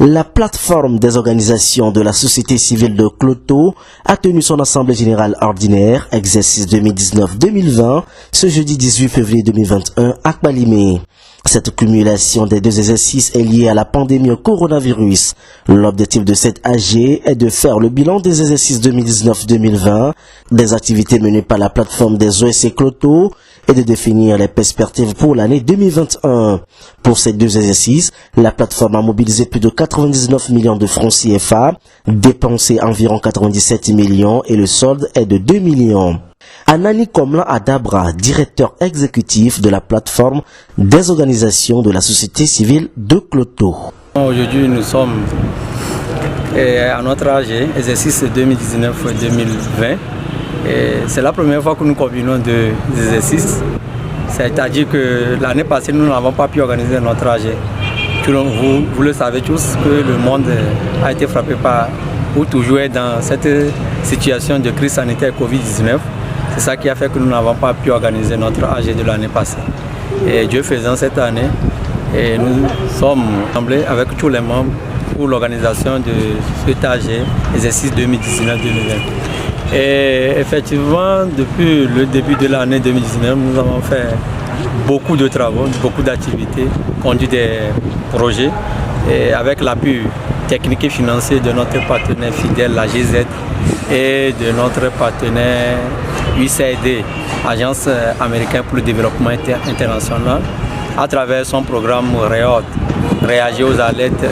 La plateforme des organisations de la société civile de Cloto a tenu son assemblée générale ordinaire, exercice 2019-2020, ce jeudi 18 février 2021 à Kbalimé. Cette cumulation des deux exercices est liée à la pandémie au coronavirus. L'objectif de cette AG est de faire le bilan des exercices 2019-2020, des activités menées par la plateforme des OSC Cloto et de définir les perspectives pour l'année 2021. Pour ces deux exercices, la plateforme a mobilisé plus de 99 millions de francs CFA, dépensé environ 97 millions et le solde est de 2 millions. Anani Komlan Adabra, directeur exécutif de la plateforme des organisations de la société civile de Cloto. Aujourd'hui, nous sommes à notre AG, exercice 2019-2020. C'est la première fois que nous combinons deux exercices. C'est-à-dire que l'année passée, nous n'avons pas pu organiser notre AG. Vous le savez tous que le monde a été frappé par, ou toujours est dans cette situation de crise sanitaire Covid-19. C'est ça qui a fait que nous n'avons pas pu organiser notre AG de l'année passée. Et Dieu faisant cette année, et nous sommes assemblés avec tous les membres pour l'organisation de cet AG, exercice 2019-2020. Et effectivement, depuis le début de l'année 2019, nous avons fait beaucoup de travaux, beaucoup d'activités, conduit des projets et avec l'appui technique et financier de notre partenaire fidèle, la GZ, et de notre partenaire USAID, Agence américaine pour le développement international, à travers son programme REOD, réagir aux alertes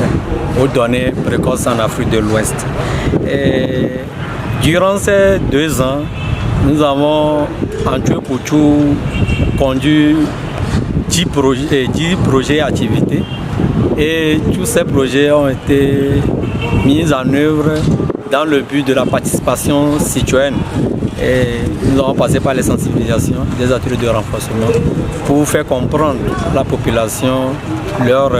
aux données précoces en Afrique de l'Ouest. Durant ces 2 ans, nous avons en tout pour tout conduit 10 projets et activités. Et tous ces projets ont été mis en œuvre dans le but de la participation citoyenne. Et nous avons passé par les sensibilisations, des ateliers de renforcement pour faire comprendre à la population leur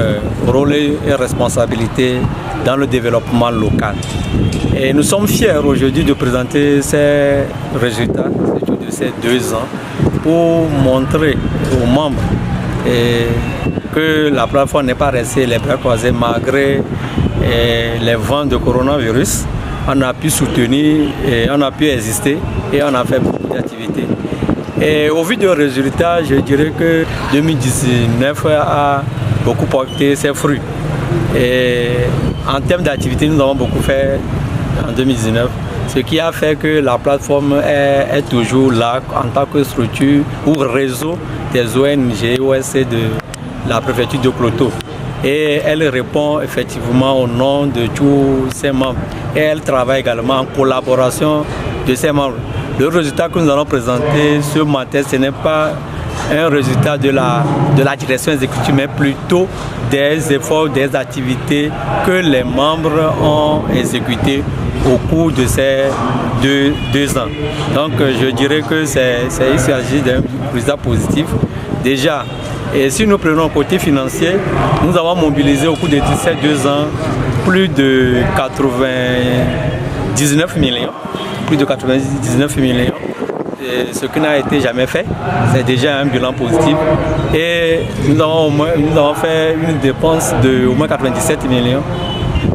rôle et responsabilité dans le développement local. Et nous sommes fiers aujourd'hui de présenter ces résultats de ces 2 ans pour montrer aux membres que la plateforme n'est pas restée les bras croisés malgré les vents de coronavirus. On a pu soutenir, et on a pu exister et on a fait beaucoup d'activités. Et au vu des résultats, je dirais que 2019 a beaucoup porté ses fruits. Et en termes d'activités, nous avons beaucoup fait en 2019, ce qui a fait que la plateforme est toujours là en tant que structure ou réseau des ONG OSC de la préfecture de Cloto. Et elle répond effectivement au nom de tous ses membres. Et elle travaille également en collaboration de ses membres. Le résultat que nous allons présenter ce matin, ce n'est pas un résultat de la direction exécutive, mais plutôt des efforts, des activités que les membres ont exécutées au cours de ces 2 ans. Donc je dirais que il s'agit d'un résultat positif. Déjà, et si nous prenons le côté financier, nous avons mobilisé au cours de ces 2 ans plus de 99 millions. Plus de 99 millions. Ce qui n'a été jamais fait, c'est déjà un bilan positif. Et nous avons fait une dépense de au moins 97 millions.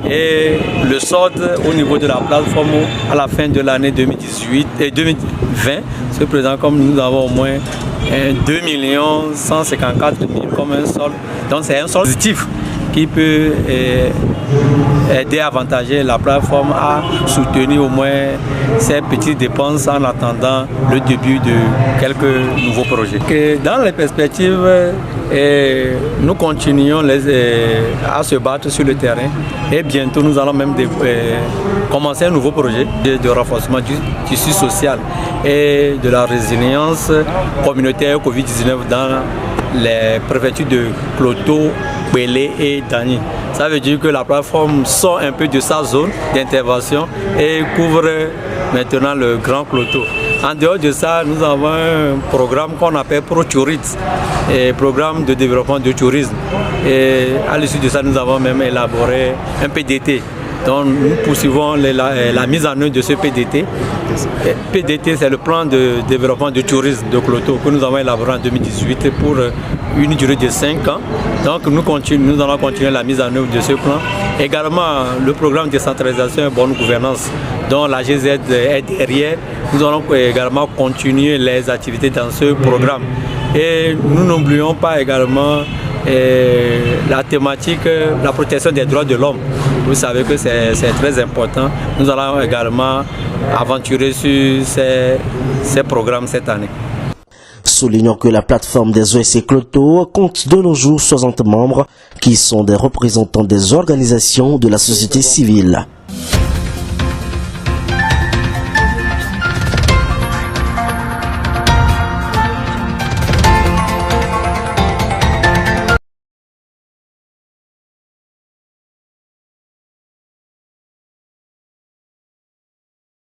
Et le solde au niveau de la plateforme à la fin de l'année 2018 et 2020 se présente comme nous avons au moins 2 154 000 comme un solde. Donc c'est un solde positif qui peut aider à avantager la plateforme à soutenir au moins ces petites dépenses en attendant le début de quelques nouveaux projets. Dans les perspectives, nous continuons à se battre sur le terrain et bientôt nous allons même commencer un nouveau projet de renforcement du tissu social et de la résilience communautaire Covid-19 dans les préfectures de Cloto, Bélé et Dany. Ça veut dire que la plateforme sort un peu de sa zone d'intervention et couvre maintenant le Grand Cloto. En dehors de ça, nous avons un programme qu'on appelle ProTourisme, programme de développement du tourisme. Et à l'issue de ça, nous avons même élaboré un PDT Donc nous poursuivons la mise en œuvre de ce PDT. PDT, c'est le plan de développement du tourisme de Cloto que nous avons élaboré en 2018 pour une durée de 5 ans. Donc nous allons continuer la mise en œuvre de ce plan. Également le programme de décentralisation et bonne gouvernance dont la GZ est derrière. Nous allons également continuer les activités dans ce programme. Et nous n'oublions pas également la thématique, la protection des droits de l'homme. Vous savez que c'est très important. Nous allons également aventurer sur ces programmes cette année. Soulignons que la plateforme des OSC Cloto compte de nos jours 60 membres qui sont des représentants des organisations de la société civile.